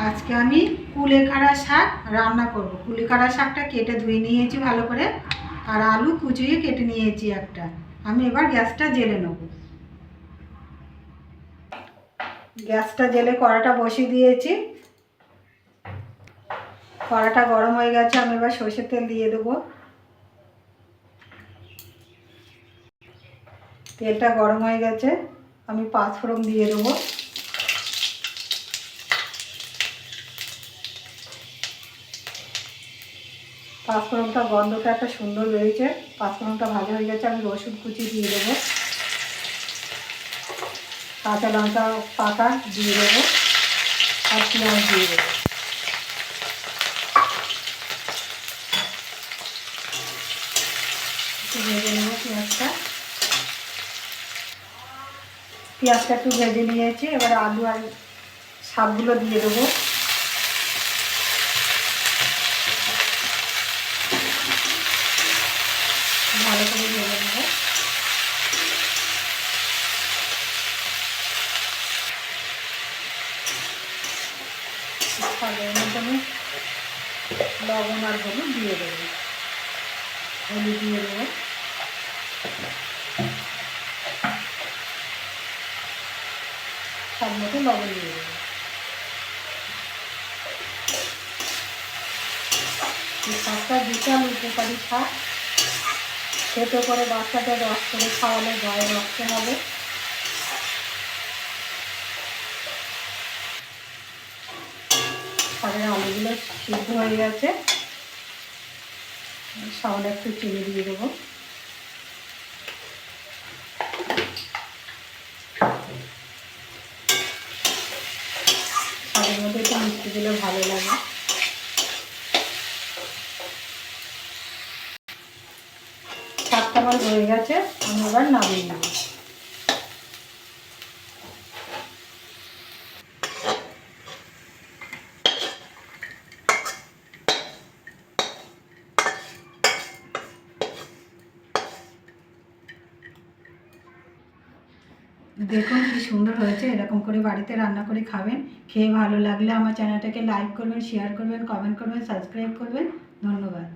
আজকে আমি কুলেখাড়া শাক রান্না করব। কুলেখাড়া শাকটা কেটে ধুয়ে নিয়েছি ভালো করে, আর আলু কুচিয়ে কেটে নিয়েছি একটা। আমি এবার গ্যাসটা জ্বেলে নেব। গ্যাসটা জ্বেলে কড়াটা বসিয়ে দিয়েছি। কড়াটা গরম হয়ে গেছে, আমি এবার সরষের তেল দিয়ে দেবো। তেলটা গরম হয়ে গেছে, আমি পাঁচফোড়ন দিয়ে দেবো। পাঁচফোড়নটা গন্ধটা একটা সুন্দর বেরিয়েছে। পাঁচফোড়নটা ভালো হয়ে গেছে, আমি রসুন কুচি দিয়ে দেবো। কাঁচা লঙ্কা পাতা দিয়ে দেবো, আর পেঁয়াজ দিয়ে দেবো। একটু ভেজে নেবো পেঁয়াজটা। পেঁয়াজটা একটু ভেজে নিয়েছি, এবার আলু আর শাকগুলো দিয়ে দেবো। ভালো করে ভেজে নেবো। শাকের মধ্যে লবণ আর হলুদ দিয়ে দেবো। হলুদ দিয়ে দেবো, স্বাদ মতো লবণ দিয়ে দেবো। এই শাকটা বিশাল উপকারী শাক। খেতে করে বাচ্চাদের রস করে খাওয়ালে গায়ে রক্ত হবে। শাকের আলুগুলো সিদ্ধ হয়ে গেছে, সামান্য একটু চিনি দিয়ে দেবো। শাকের মধ্যে একটু মিষ্টি দিলে ভালো লাগে। শাকটা আমার হয়ে গেছে, আমি এবার নামিয়ে নেব। দেখুন কি সুন্দর হয়েছে। এরকম করে বাড়িতে রান্না করে খাবেন। খেয়ে ভালো লাগলে আমার চ্যানেলটাকে লাইক করবেন, শেয়ার করবেন, কমেন্ট করবেন, সাবস্ক্রাইব করবেন। ধন্যবাদ।